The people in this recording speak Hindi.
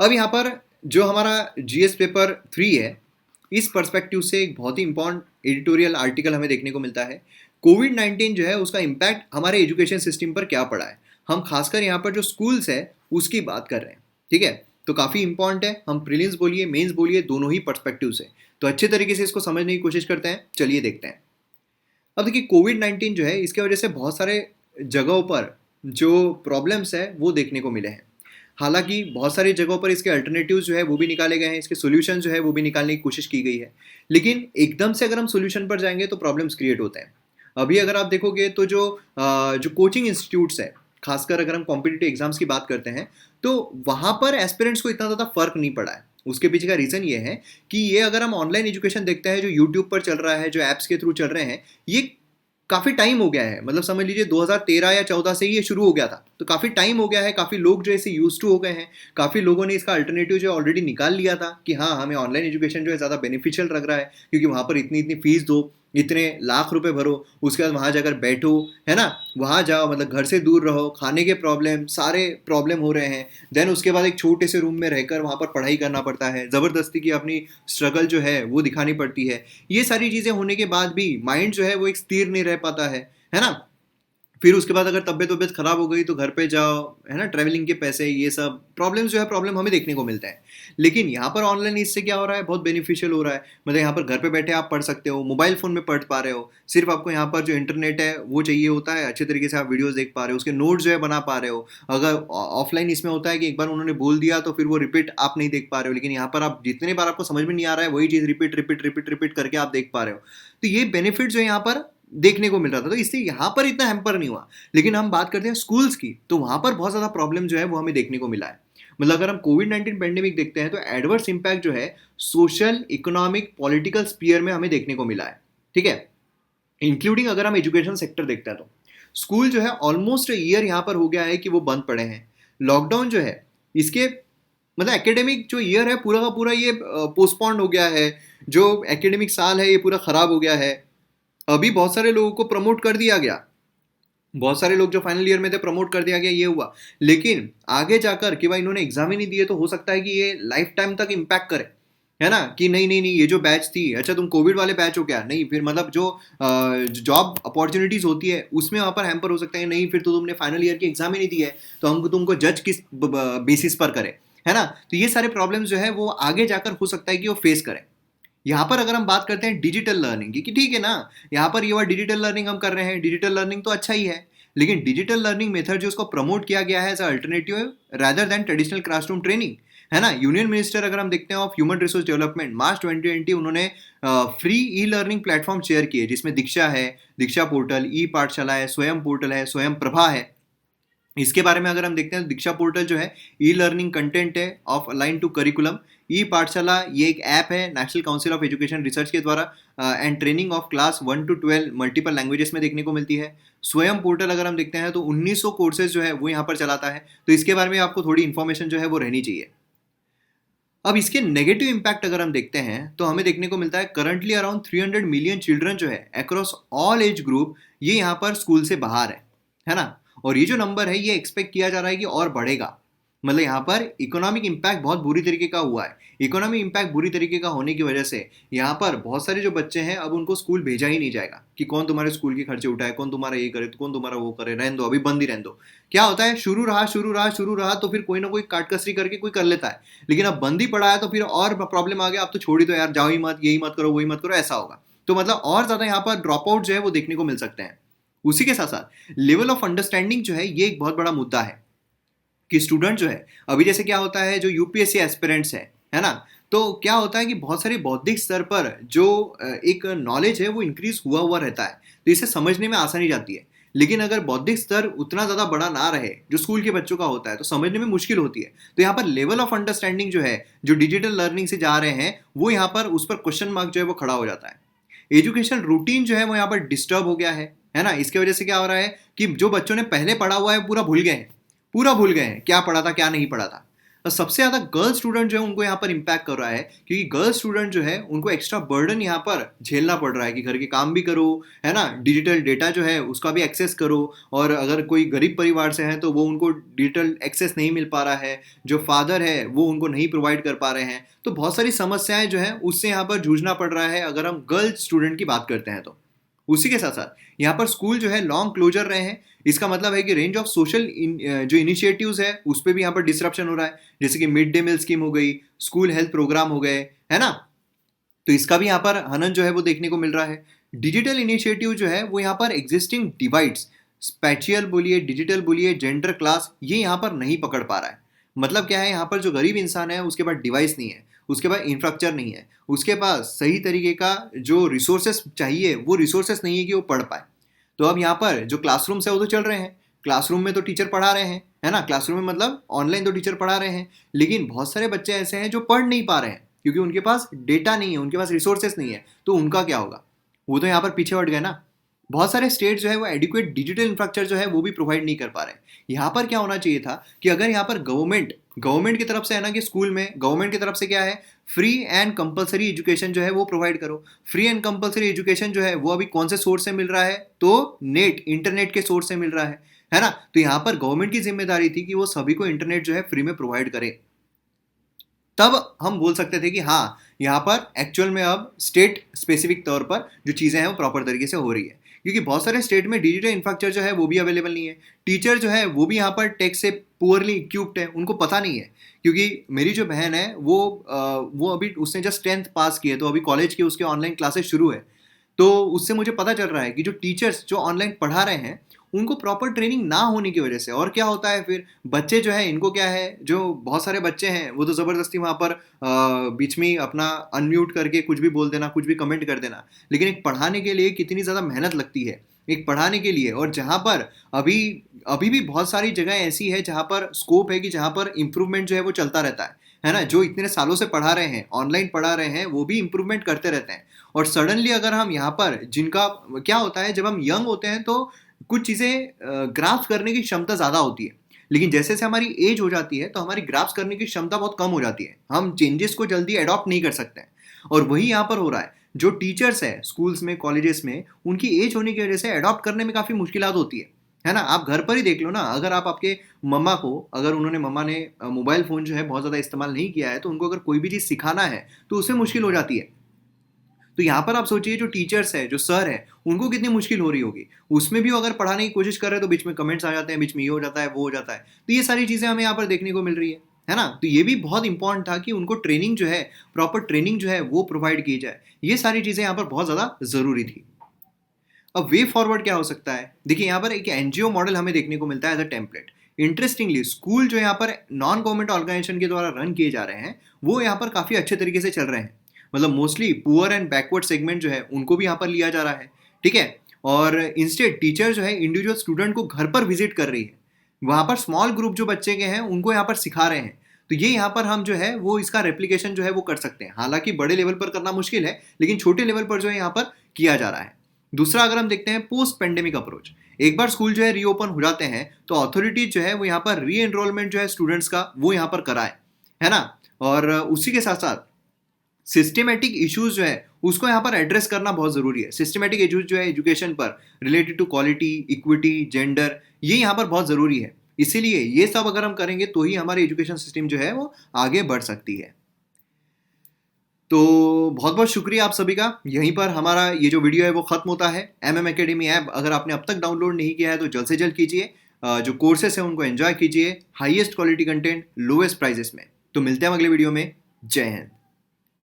अब यहाँ पर जो हमारा जीएस पेपर 3 है, इस पर्सपेक्टिव से एक बहुत ही इंपॉर्टेंट एडिटोरियल आर्टिकल हमें देखने को मिलता है। कोविड-19 जो है उसका इम्पैक्ट हमारे एजुकेशन सिस्टम पर क्या पड़ा है। हम खासकर यहाँ पर जो स्कूल्स है उसकी बात कर रहे हैं, ठीक है। तो काफ़ी इंपॉर्टेंट है, हम प्रीलिम्स बोलिए मेंस बोलिए दोनों ही पर्सपेक्टिव से। तो अच्छे तरीके से इसको समझने की कोशिश करते हैं, चलिए देखते हैं। अब देखिए कोविड-19 जो है इसके वजह से बहुत सारे जगहों पर जो प्रॉब्लम्स है वो देखने को मिले हैं। हालांकि बहुत सारी जगहों पर इसके अल्टरनेटिव्स जो है वो भी निकाले गए हैं, इसके सॉल्यूशन जो है वो भी निकालने की कोशिश की गई है। लेकिन एकदम से अगर हम सॉल्यूशन पर जाएंगे तो प्रॉब्लम्स क्रिएट होते हैं। अभी अगर आप देखोगे तो जो कोचिंग इंस्टीट्यूट्स है, खासकर अगर हम कॉम्पिटिटिव एग्जाम्स की बात करते हैं, तो वहाँ पर एस्पिरेंट्स को इतना ज़्यादा फर्क नहीं पड़ा है। उसके पीछे का रीज़न ये है कि ये अगर हम ऑनलाइन एजुकेशन देखते हैं जो यूट्यूब पर चल रहा है, जो ऐप्स के थ्रू चल रहे हैं, ये काफ़ी टाइम हो गया है। मतलब समझ लीजिए 2013 या 14 से ही ये शुरू हो गया था। तो काफ़ी टाइम हो गया है, काफ़ी लोग जो है इसे यूज टू हो गए हैं। काफ़ी लोगों ने इसका अल्टरनेटिव जो है ऑलरेडी निकाल लिया था कि हाँ, हमें ऑनलाइन एजुकेशन जो है ज़्यादा बेनिफिशियल लग रहा है, क्योंकि वहाँ पर इतनी इतनी फीस दो, इतने लाख रुपए भरो, उसके बाद वहाँ जाकर बैठो, है ना, वहाँ जाओ, मतलब घर से दूर रहो, खाने के प्रॉब्लम, सारे प्रॉब्लम हो रहे हैं। देन उसके बाद एक छोटे से रूम में रहकर वहाँ पर पढ़ाई करना पड़ता है, ज़बरदस्ती की अपनी स्ट्रगल जो है वो दिखानी पड़ती है। ये सारी चीज़ें होने के बाद भी माइंड जो है वो एक स्थिर नहीं रह पाता है ना। फिर उसके बाद अगर तबियत खराब हो गई तो घर पे जाओ, है ना, ट्रैवलिंग के पैसे, ये सब प्रॉब्लम्स जो है प्रॉब्लम हमें देखने को मिलता है। लेकिन यहाँ पर ऑनलाइन इससे क्या हो रहा है, बहुत बेनिफिशियल हो रहा है। मतलब यहाँ पर घर पे बैठे आप पढ़ सकते हो, मोबाइल फ़ोन में पढ़ पा रहे हो। सिर्फ आपको यहाँ पर जो इंटरनेट है वो चाहिए होता है, अच्छे तरीके से आप वीडियोज़ देख पा रहे हो, उसके नोट्स जो है बना पा रहे हो। अगर ऑफलाइन इसमें होता है कि एक बार उन्होंने बोल दिया तो फिर वो रिपीट आप नहीं देख पा रहे हो, लेकिन यहाँ पर आप जितने बार आपको समझ में नहीं आ रहा है वही चीज़ रिपीट रिपीट रिपीट रिपीट करके आप देख पा रहे हो। तो ये बेनिफिट जो है यहाँ पर देखने को मिल रहा था, तो इससे यहाँ पर इतना हैम्पर नहीं हुआ। लेकिन हम बात करते हैं स्कूल्स की, तो वहाँ पर बहुत ज़्यादा प्रॉब्लम जो है वो हमें देखने को मिला है। मतलब अगर हम कोविड-19 पेंडेमिक देखते हैं तो एडवर्स इम्पैक्ट जो है सोशल, इकोनॉमिक, पॉलिटिकल स्फीयर में हमें देखने को मिला है, ठीक है। इंक्लूडिंग अगर हम एजुकेशन सेक्टर देखते हैं तो स्कूल जो है ऑलमोस्ट ईयर यहाँ पर हो गया है कि वो बंद पड़े हैं। लॉकडाउन जो है इसके मतलब एकेडमिक जो ईयर है पूरा का पूरा ये पोस्टपोन्ड हो गया है। जो एकेडमिक साल है ये पूरा खराब हो गया है। अभी बहुत सारे लोगों को प्रमोट कर दिया गया, बहुत सारे लोग जो फाइनल ईयर में थे प्रमोट कर दिया गया, ये हुआ। लेकिन आगे जाकर कि भाई इन्होंने एग्जाम ही नहीं दिए तो हो सकता है कि ये लाइफ टाइम तक इम्पैक्ट करे, है ना, कि नहीं नहीं नहीं ये जो बैच थी, अच्छा तुम कोविड वाले बैच हो क्या, नहीं फिर मतलब जो जॉब अपॉर्चुनिटीज होती है उसमें वहाँ पर हैम्पर हो सकता है, नहीं फिर तो तुमने फाइनल ईयर की एग्जाम ही नहीं दी है तो हमको तुमको जज किस बेसिस पर करे, है ना। तो ये सारे प्रॉब्लम्स जो है वो आगे जाकर हो सकता है कि वो फेस करें। यहाँ पर अगर हम बात करते हैं डिजिटल लर्निंग की, कि ठीक है ना, यहाँ पर ये डिजिटल लर्निंग हम कर रहे हैं, डिजिटल लर्निंग तो अच्छा ही है। लेकिन डिजिटल लर्निंग मेथड जो उसको प्रमोट किया गया है as alternative rather than traditional classroom training, है ना। यूनियन मिनिस्टर अगर हम देखते हैं of human resource development, March 2020 उन्होंने free e learning platform share किए, जिसमें दीक्षा है, दीक्षा पोर्टल, ई पाठशाला है, स्वयं पोर्टल है, स्वयं प्रभा है। इसके बारे में अगर हम देखते हैं, दीक्षा पोर्टल जो है ई लर्निंग कंटेंट है ऑफ अलाइन टू करिकुलम। ई पाठशाला ये एक ऐप है national council of education research के द्वारा and training of class 1 to 12 multiple languages में देखने को मिलती है। स्वयं पोर्टल अगर हम देखते हैं तो 1900 कोर्सेज जो है वो यहाँ पर चलाता है। तो इसके बारे में आपको थोड़ी इन्फॉर्मेशन जो है वो रहनी चाहिए। अब इसके नेगेटिव इम्पैक्ट अगर हम देखते हैं तो हमें देखने को मिलता है करंटली अराउंड 300 मिलियन चिल्ड्रन जो है अक्रॉस ऑल एज ग्रुप ये यहाँ पर स्कूल से बाहर है ना। और ये जो नंबर है ये एक्सपेक्ट किया जा रहा है कि और बढ़ेगा। मतलब यहाँ पर इकोनॉमिक इम्पैक्ट बहुत बुरी तरीके का हुआ है। इकोनॉमिक इम्पैक्ट बुरी तरीके का होने की वजह से यहाँ पर बहुत सारे जो बच्चे हैं अब उनको स्कूल भेजा ही नहीं जाएगा, कि कौन तुम्हारे स्कूल के खर्चे उठाए, कौन तुम्हारा ये करे, तो कौन तुम्हारा वो करे, रहने दो, अभी बंद ही रहने दो। क्या होता है, शुरू रहा शुरू रहा शुरू रहा तो फिर कोई ना कोई काटकसरी करके कोई कर लेता है। लेकिन अब बंद ही पड़ा है तो फिर और प्रॉब्लम आ गया, अब तो छोड़ ही दो यार, जाओ ही मत, यही मत करो, वही मत करो, ऐसा होगा। तो मतलब और ज़्यादा यहाँ पर ड्रॉप आउट जो है वो देखने को मिल सकते हैं। उसी के साथ साथ लेवल ऑफ अंडरस्टैंडिंग जो है ये एक बहुत बड़ा मुद्दा है, कि स्टूडेंट जो है अभी जैसे क्या होता है, जो यूपीएससी एस्पिरेंट्स है ना, तो क्या होता है कि बहुत सारे बौद्धिक स्तर पर जो एक नॉलेज है वो इंक्रीज हुआ हुआ रहता है, तो इसे समझने में आसानी जाती है। लेकिन अगर बौद्धिक स्तर उतना ज़्यादा बड़ा ना रहे जो स्कूल के बच्चों का होता है तो समझने में मुश्किल होती है। तो यहाँ पर लेवल ऑफ अंडरस्टैंडिंग जो है, जो डिजिटल लर्निंग से जा रहे हैं, वो यहाँ पर उस पर क्वेश्चन मार्क जो है वो खड़ा हो जाता है। एजुकेशन रूटीन जो है वो यहाँ पर डिस्टर्ब हो गया है ना। इसके वजह से क्या हो रहा है कि जो बच्चों ने पहले पढ़ा हुआ है पूरा भूल गए हैं, पूरा भूल गए हैं क्या पढ़ा था क्या नहीं पढ़ा था। और सबसे ज़्यादा गर्ल स्टूडेंट जो है उनको यहाँ पर इम्पैक्ट कर रहा है, क्योंकि गर्ल स्टूडेंट जो है उनको एक्स्ट्रा बर्डन यहाँ पर झेलना पड़ रहा है कि घर के काम भी करो, है ना, डिजिटल डेटा जो है उसका भी एक्सेस करो, और अगर कोई गरीब परिवार से है तो वो उनको डिजिटल एक्सेस नहीं मिल पा रहा है, जो फादर है वो उनको नहीं प्रोवाइड कर पा रहे हैं, तो बहुत सारी समस्याएं जो है उससे यहाँ पर जूझना पड़ रहा है अगर हम गर्ल स्टूडेंट की बात करते हैं तो। उसी के साथ साथ यहाँ पर स्कूल जो है लॉन्ग क्लोजर रहे हैं, इसका मतलब है कि रेंज ऑफ सोशल जो इनिशिएटिव्स है उस पर भी यहाँ पर डिसरप्शन हो रहा है, जैसे कि मिड डे मील स्कीम हो गई, स्कूल हेल्थ प्रोग्राम हो गए, है ना, तो इसका भी यहाँ पर हनन जो है वो देखने को मिल रहा है। डिजिटल इनिशिएटिव जो है वो यहाँ पर एग्जिस्टिंग डिवाइड्स, स्पेशियल बोलिए, डिजिटल बोलिए, जेंडर, क्लास, ये यहाँ पर नहीं पकड़ पा रहा है। मतलब क्या है, यहाँ पर जो गरीब इंसान है उसके पास डिवाइस नहीं है, उसके पास इंफ्रास्ट्रक्चर नहीं है, उसके पास सही तरीके का जो रिसोर्सेस चाहिए वो रिसोर्सेस नहीं है कि वो पढ़ पाए। तो अब यहाँ पर जो क्लासरूम्स है वो तो चल रहे हैं, क्लासरूम में तो टीचर पढ़ा रहे हैं, है ना, क्लासरूम में मतलब ऑनलाइन तो टीचर पढ़ा रहे हैं, लेकिन बहुत सारे बच्चे ऐसे हैं जो पढ़ नहीं पा रहे हैं क्योंकि उनके पास डेटा नहीं है, उनके पास रिसोर्सेस नहीं है, तो उनका क्या होगा, वो तो यहाँ पर पीछे हट गए ना। बहुत सारे स्टेट जो है वो एडिक्वेट डिजिटल इंफ्रास्ट्रक्चर जो है वो भी प्रोवाइड नहीं कर पा रहे हैं। यहाँ पर क्या होना चाहिए था कि अगर यहाँ पर गवर्नमेंट की तरफ से है ना, कि स्कूल में गवर्नमेंट की तरफ से क्या है, फ्री एंड कंपलसरी एजुकेशन जो है वो प्रोवाइड करो। फ्री एंड कंपलसरी एजुकेशन जो है वो अभी कौन से सोर्स से मिल रहा है, तो इंटरनेट के सोर्स से मिल रहा है ना। तो यहाँ पर गवर्नमेंट की जिम्मेदारी थी कि वो सभी को इंटरनेट जो है फ्री में प्रोवाइड करे, तब हम बोल सकते थे कि हाँ यहाँ पर एक्चुअल में अब स्टेट स्पेसिफिक तौर पर जो चीज़ें हैं वो प्रॉपर तरीके से हो रही है, क्योंकि बहुत सारे स्टेट में डिजिटल इंफ्रास्ट्रक्चर जो है वो भी अवेलेबल नहीं है। टीचर जो है वो भी यहाँ पर टेक से पुअरली इक्विप्ड है, उनको पता नहीं है, क्योंकि मेरी जो बहन है वो अभी उसने जस्ट 10th पास की है, तो अभी कॉलेज की उसके ऑनलाइन क्लासेस शुरू है, तो उससे मुझे पता चल रहा है कि जो टीचर्स जो ऑनलाइन पढ़ा रहे हैं उनको प्रॉपर ट्रेनिंग ना होने की वजह से, और क्या होता है फिर बच्चे जो है इनको क्या है, जो बहुत सारे बच्चे हैं वो तो ज़बरदस्ती वहाँ पर बीच में अपना अनम्यूट करके कुछ भी बोल देना, कुछ भी कमेंट कर देना, लेकिन एक पढ़ाने के लिए कितनी ज़्यादा मेहनत लगती है एक पढ़ाने के लिए, और जहाँ पर अभी अभी भी बहुत सारी जगह ऐसी है जहाँ पर स्कोप है कि जहाँ पर इम्प्रूवमेंट जो है वो चलता रहता है ना। जो इतने सालों से पढ़ा रहे हैं, ऑनलाइन पढ़ा रहे हैं, वो भी इम्प्रूवमेंट करते रहते हैं, और सडनली अगर हम यहाँ पर जिनका क्या होता है, जब हम यंग होते हैं तो कुछ चीज़ें ग्रास्प करने की क्षमता ज़्यादा होती है, लेकिन जैसे जैसे हमारी एज हो जाती है तो हमारी ग्रास्प करने की क्षमता बहुत कम हो जाती है, हम चेंजेस को जल्दी अडॉप्ट नहीं कर सकते हैं। और वही यहाँ पर हो रहा है, जो टीचर्स है स्कूल्स में, कॉलेजेस में, उनकी एज होने की वजह से अडॉप्ट करने में काफ़ी मुश्किलात होती है ना। आप घर पर ही देख लो ना, अगर आप आपके मम्मा को, अगर मम्मा ने मोबाइल फ़ोन जो है बहुत ज़्यादा इस्तेमाल नहीं किया है, तो उनको अगर कोई भी चीज़ सिखाना है तो उससे मुश्किल हो जाती है। तो यहाँ पर आप सोचिए जो टीचर्स है, जो सर है, उनको कितनी मुश्किल हो रही होगी, उसमें भी अगर पढ़ाने की कोशिश कर रहे हैं तो बीच में कमेंट्स आ जाते हैं, बीच में ये हो जाता है, वो हो जाता है, तो ये सारी चीज़ें हमें यहाँ पर देखने को मिल रही है ना। तो ये भी बहुत इंपॉर्टेंट था कि उनको ट्रेनिंग जो है, प्रॉपर ट्रेनिंग जो है वो प्रोवाइड की जाए, ये सारी चीज़ें यहाँ पर बहुत ज़्यादा ज़रूरी थी। अब वे फॉरवर्ड क्या हो सकता है, देखिए यहाँ पर एक एनजीओ मॉडल हमें देखने को मिलता है as a template. Interestingly school जो यहाँ पर नॉन गवर्नमेंट ऑर्गेनाइजेशन के द्वारा रन किए जा रहे हैं वो यहाँ पर काफ़ी अच्छे तरीके से चल रहे हैं, मतलब mostly poor and backward segment जो है उनको भी यहाँ पर लिया जा रहा है, ठीक है। और इंस्टेड टीचर जो है इंडिविजुअल स्टूडेंट को घर पर विजिट कर रही है, वहाँ पर स्मॉल ग्रुप जो बच्चे के हैं उनको यहाँ पर सिखा रहे हैं। तो ये यहाँ पर हम जो है वो इसका रेप्लिकेशन जो है वो कर सकते हैं, हालांकि बड़े लेवल पर करना मुश्किल है, लेकिन छोटे लेवल पर जो है यहाँ पर किया जा रहा है। दूसरा अगर हम देखते हैं पोस्ट पेंडेमिक अप्रोच, एक बार स्कूल जो है रीओपन हो जाते हैं तो अथॉरिटीज जो है वो यहाँ पर री एनरोलमेंट जो है स्टूडेंट्स का वो यहाँ पर कराए, है ना। और उसी के साथ साथ सिस्टमेटिक इश्यूज जो है उसको यहाँ पर एड्रेस करना बहुत ज़रूरी है। सिस्टमेटिक इश्यूज जो है एजुकेशन पर related to quality, equity, gender, ये यहाँ पर बहुत ज़रूरी है। इसीलिए ये सब अगर हम करेंगे तो ही हमारी एजुकेशन सिस्टम जो है वो आगे बढ़ सकती है। तो बहुत बहुत शुक्रिया आप सभी का। यहीं पर हमारा ये जो वीडियो है वो ख़त्म होता है। MM Academy ऐप अगर आपने अब तक डाउनलोड नहीं किया है तो जल्द से जल्द कीजिए, जो कोर्सेस हैं उनको एंजॉय कीजिए, highest quality content lowest prices में। तो मिलते हैं अगले वीडियो में। जय हिंद।